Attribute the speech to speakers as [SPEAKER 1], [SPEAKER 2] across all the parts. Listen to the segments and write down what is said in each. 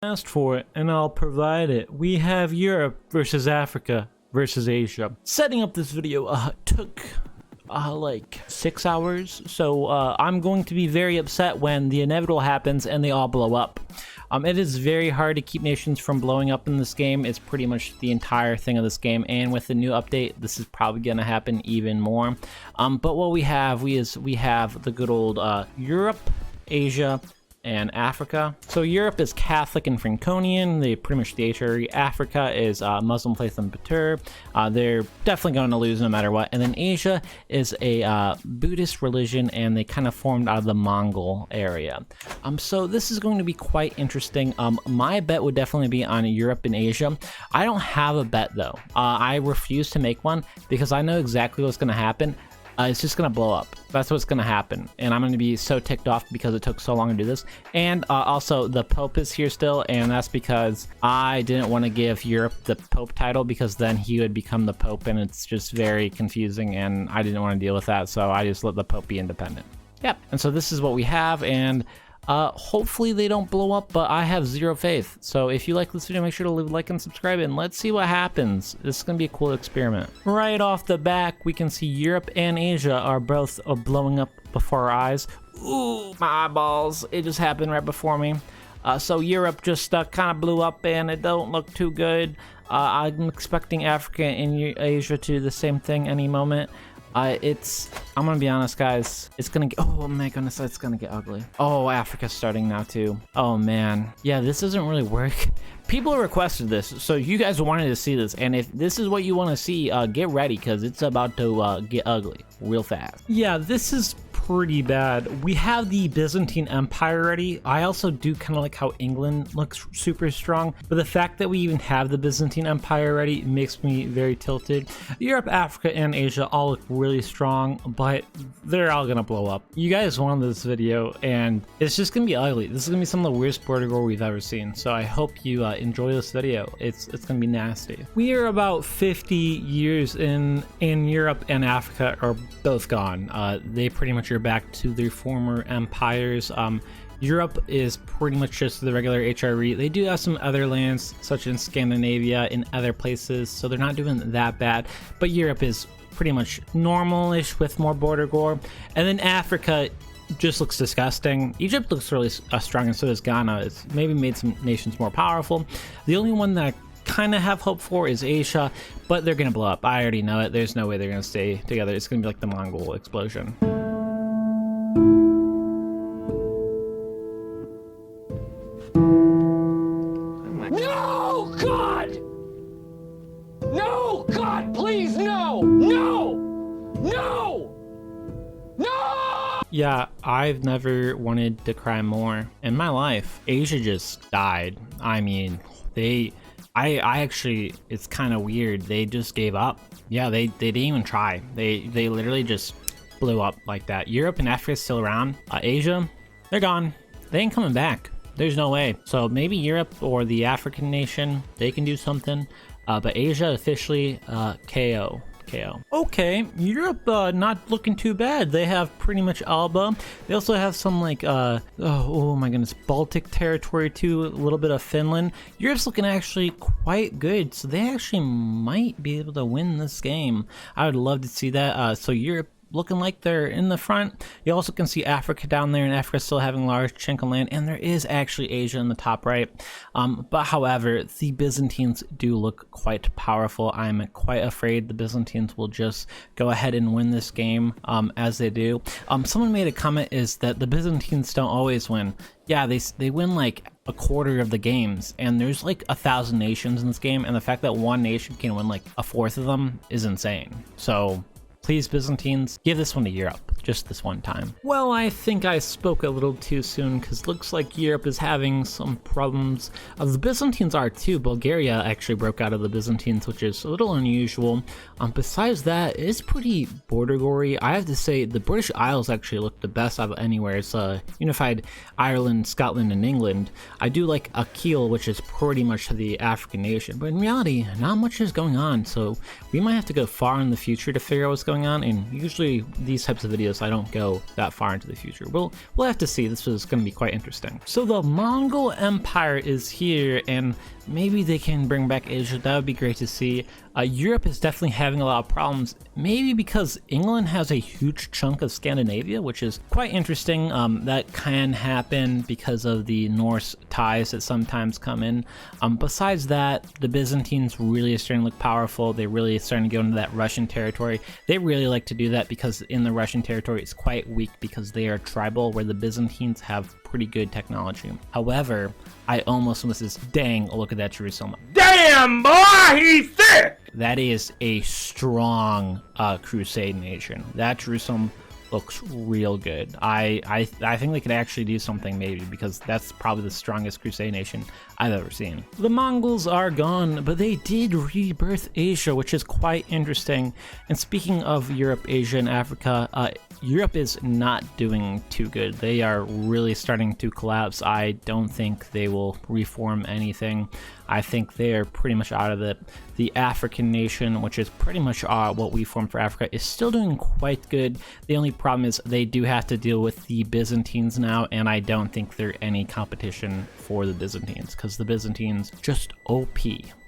[SPEAKER 1] Asked for it and I'll provide it. We have Europe versus Africa versus Asia. Setting up this video took like 6 hours, so I'm going to be very upset when the inevitable happens and they all blow up. It is very hard to keep nations from blowing up in this game. It's pretty much the entire thing of this game, and with the new update this is probably going to happen even more. But what we have the good old Europe, Asia, and Africa. So Europe is Catholic and Franconian, they pretty much the HRE. Africa is Muslim faith and Batur. They're definitely going to lose no matter what. And then Asia is a Buddhist religion, and they kind of formed out of the Mongol area. So this is going to be quite interesting. My bet would definitely be on Europe and Asia. I don't have a bet though. I refuse to make one because I know exactly what's going to happen. It's just gonna blow up. That's what's gonna happen, and I'm gonna be so ticked off because it took so long to do this. And also the Pope is here still, and that's because I didn't want to give Europe the Pope title because then he would become the Pope, and it's just very confusing, and I didn't want to deal with that, so I just let the Pope be independent. Yep. And so this is what we have, and hopefully they don't blow up, but I have zero faith. So if you like this video, make sure to leave a like and subscribe, and let's see what happens. This is gonna be a cool experiment. Right off the back, we can see Europe and Asia are both blowing up before our eyes. Ooh, my eyeballs, it just happened right before me. So Europe just kind of blew up, and it don't look too good. I'm expecting Africa and Asia to do the same thing any moment. I'm gonna be honest, guys, it's gonna get, oh my goodness, it's gonna get ugly. Oh, Africa's starting now too. Oh man, yeah, this doesn't really work. People requested this, so you guys wanted to see this, and if this is what you want to see, get ready, because it's about to get ugly real fast. Yeah, this is pretty bad. We have the Byzantine Empire ready. I also do kind of like how England looks super strong, but the fact that we even have the Byzantine Empire ready makes me very tilted. Europe, Africa, and Asia all look really strong, but they're all gonna blow up. You guys wanted this video, and it's just gonna be ugly. This is gonna be some of the worst border war we've ever seen, so I hope you enjoy this video. It's gonna be nasty. We are about 50 years in Europe, and Africa are both gone. They pretty much are back to their former empires. Europe is pretty much just the regular HRE. They do have some other lands, such as Scandinavia and other places, so they're not doing that bad. But Europe is pretty much normal-ish with more border war. And then Africa just looks disgusting. Egypt looks really strong, and so does Ghana. It's maybe made some nations more powerful. The only one that I kind of have hope for is Asia, but they're gonna blow up. I already know it. There's no way they're gonna stay together. It's gonna be like the Mongol explosion. No, God! No, God, please, no! No! No! No! Yeah, I've never wanted to cry more in my life. Asia just died. I mean, I actually, it's kind of weird. They just gave up. Yeah, they didn't even try. They literally just blew up like that. Europe and Africa is still around. Asia, they're gone. They ain't coming back. There's no way. So maybe Europe or the African nation, they can do something. But Asia officially KO. Okay, Europe not looking too bad. They have pretty much Alba. They also have some like oh my goodness, Baltic territory too, a little bit of Finland. Europe's looking actually quite good, so they actually might be able to win this game. I would love to see that. So Europe looking like they're in the front. You also can see Africa down there, and Africa still having a large chunk of land, and there is actually Asia in the top right. But however, the Byzantines do look quite powerful. I'm quite afraid the Byzantines will just go ahead and win this game, as they do. Someone made a comment is that the Byzantines don't always win. Yeah, they win like a quarter of the games, and there's like 1,000 nations in this game, and the fact that one nation can win like a fourth of them is insane. So please, Byzantines, give this one to Europe, just this one time. Well, I think I spoke a little too soon, because looks like Europe is having some problems. The Byzantines are too. Bulgaria actually broke out of the Byzantines, which is a little unusual. Besides that, it's pretty border gory. I have to say, the British Isles actually look the best out of anywhere. It's unified Ireland, Scotland, and England. I do like Akil, which is pretty much the African nation, but in reality, not much is going on, so we might have to go far in the future to figure out what's going on, and usually these types of videos video, so I don't go that far into the future. We'll have to see. This is going to be quite interesting. So the Mongol Empire is here, and maybe they can bring back Asia. That would be great to see. Europe is definitely having a lot of problems, maybe because England has a huge chunk of Scandinavia, which is quite interesting. That can happen because of the Norse ties that sometimes come in. Besides that, the Byzantines really are starting to look powerful. They're really starting to go into that Russian territory. They really like to do that because in the Russian territory it's quite weak because they are tribal, where the Byzantines have pretty good technology. However, I almost miss this. Dang, look at that Jerusalem.
[SPEAKER 2] Damn, boy, he's thick!
[SPEAKER 1] That is a strong Crusade nation. That Jerusalem looks real good. I think they could actually do something maybe, because that's probably the strongest Crusade nation I've ever seen. The Mongols are gone, but they did rebirth Asia, which is quite interesting. And speaking of Europe, Asia, and Africa, Europe is not doing too good. They are really starting to collapse. I don't think they will reform anything. I think they're pretty much out of it. The African nation, which is pretty much what we formed for Africa, is still doing quite good. The only problem is they do have to deal with the Byzantines now, and I don't think they're any competition for the Byzantines, because the Byzantines just OP.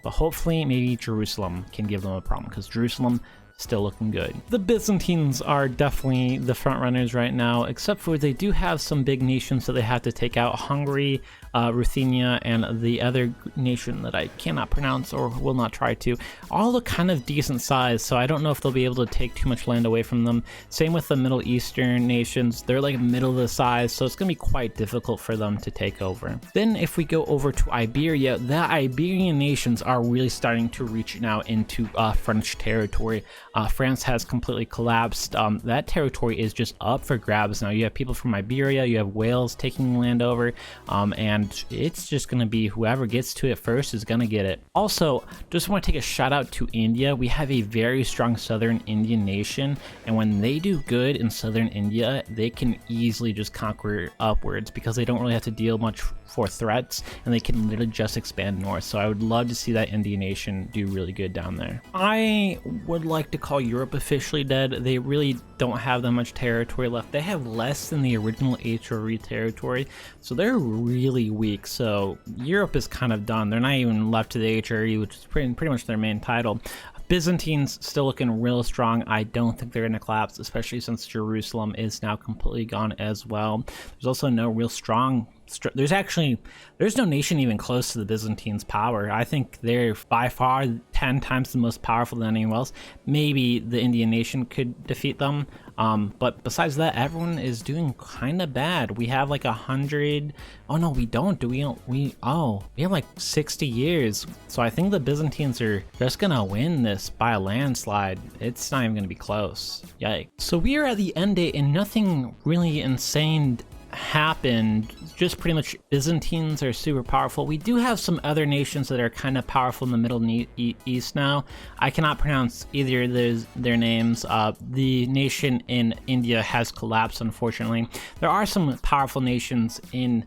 [SPEAKER 1] But hopefully maybe Jerusalem can give them a problem, because Jerusalem still looking good. The Byzantines are definitely the front runners right now, except for they do have some big nations that they have to take out. Hungary, Ruthenia, and the other nation that I cannot pronounce or will not try to, all look kind of decent size, so I don't know if they'll be able to take too much land away from them. Same with the Middle Eastern nations. They're like middle of the size, so it's going to be quite difficult for them to take over. Then if we go over to Iberia, the Iberian nations are really starting to reach now into French territory. France has completely collapsed. That territory is just up for grabs now. You have people from Iberia, you have Wales taking land over, and it's just going to be whoever gets to it first is going to get it. Also, just want to take a shout out to India. We have a very strong southern Indian nation, and when they do good in southern India, they can easily just conquer upwards because they don't really have to deal much for threats, and they can literally just expand north. So I would love to see that Indian nation do really good down there. I would like to call Europe officially dead. They really don't have that much territory left. They have less than the original HRE territory, so they're really weak. So Europe is kind of done. They're not even left to the HRE, which is pretty much their main title. Byzantines still looking real strong. I don't think they're going to collapse, especially since Jerusalem is now completely gone as well. There's also no real strong there's no nation even close to the Byzantines' power. I think they're by far 10 times the most powerful than anyone else. Maybe the Indian nation could defeat them, but besides that, everyone is doing kind of bad. We have like 100. Oh no, we don't. We have like 60 years. So I think the Byzantines are just gonna win this by a landslide. It's not even gonna be close. Yikes. So we are at the end date, and nothing really insane happened. Just pretty much Byzantines are super powerful. We do have some other nations that are kind of powerful in the Middle East now. I cannot pronounce either of their names. The nation in India has collapsed, unfortunately. There are some powerful nations in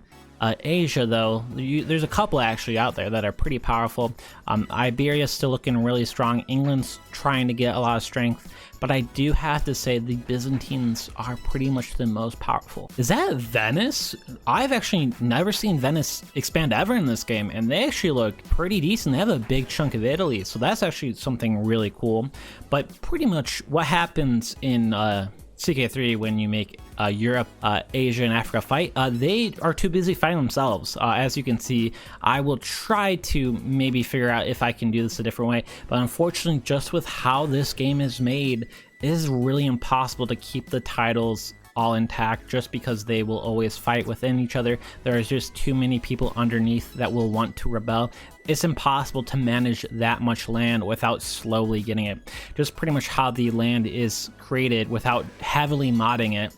[SPEAKER 1] Asia, though. There's a couple actually out there that are pretty powerful. Iberia's still looking really strong. England's trying to get a lot of strength, but I do have to say the Byzantines are pretty much the most powerful. Is that Venice? I've actually never seen Venice expand ever in this game, and they actually look pretty decent. They have a big chunk of Italy, so that's actually something really cool. But pretty much what happens in Ck3 when you make Europe, Asia, and Africa fight, they are too busy fighting themselves. As you can see, I will try to maybe figure out if I can do this a different way, but unfortunately, just with how this game is made, it is really impossible to keep the titles all intact just because they will always fight within each other. There is just too many people underneath that will want to rebel. It's impossible to manage that much land without slowly getting it. Just pretty much how the land is created without heavily modding it.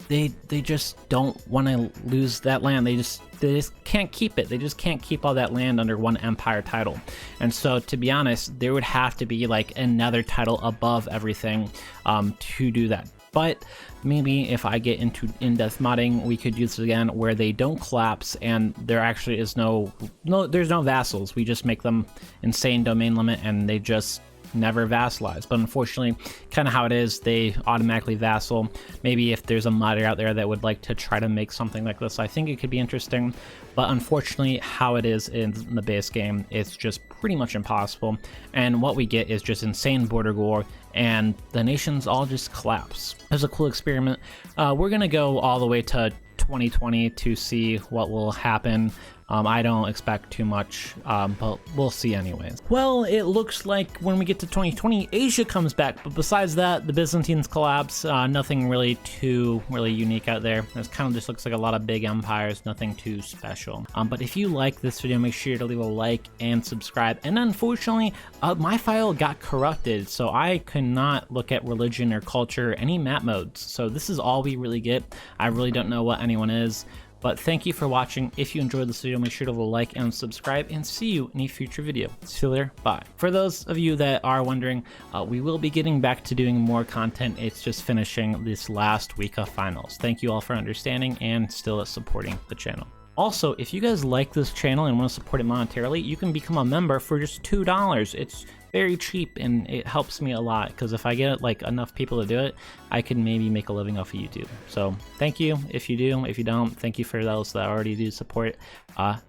[SPEAKER 1] They just don't want to lose that land. They just can't keep it. They just can't keep all that land under one empire title. And so, to be honest, there would have to be like another title above everything to do that. But maybe if I get into in-depth modding, we could use it again where they don't collapse and there actually is there's no vassals. We just make them insane domain limit and they just never vassalize. But unfortunately, kind of how it is, they automatically vassal. Maybe if there's a modder out there that would like to try to make something like this, I think it could be interesting. But unfortunately, how it is in the base game, it's just pretty much impossible. And what we get is just insane border gore, and the nations all just collapse. It was a cool experiment. We're gonna go all the way to 2020 to see what will happen. I don't expect too much, but we'll see anyways. Well, it looks like when we get to 2020, Asia comes back, but besides that, the Byzantines collapse. Nothing really too unique out there. It kind of just looks like a lot of big empires, nothing too special. But if you like this video, make sure to leave a like and subscribe. And unfortunately, my file got corrupted, so I could not look at religion or culture, any map modes. So this is all we really get. I really don't know what anyone is. But thank you for watching. If you enjoyed this video, make sure to like and subscribe, and see you in a future video. See you later. Bye. For those of you that are wondering, we will be getting back to doing more content. It's just finishing this last week of finals. Thank you all for understanding and still supporting the channel. Also, if you guys like this channel and want to support it monetarily, you can become a member for just $2. It's very cheap and it helps me a lot, because if I get like enough people to do it, I can maybe make a living off of YouTube. So thank you if you do. If you don't, thank you for those that already do support.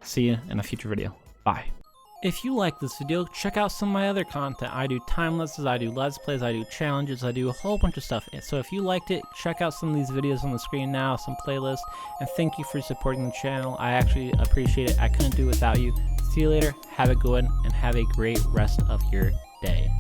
[SPEAKER 1] See you in a future video. Bye. If you like this video, check out some of my other content. I do time lapses, I do let's plays, I do challenges, I do a whole bunch of stuff. So if you liked it, check out some of these videos on the screen now, some playlists, and thank you for supporting the channel. I actually appreciate it. I couldn't do it without you. See you later, have a good one, and have a great rest of your day.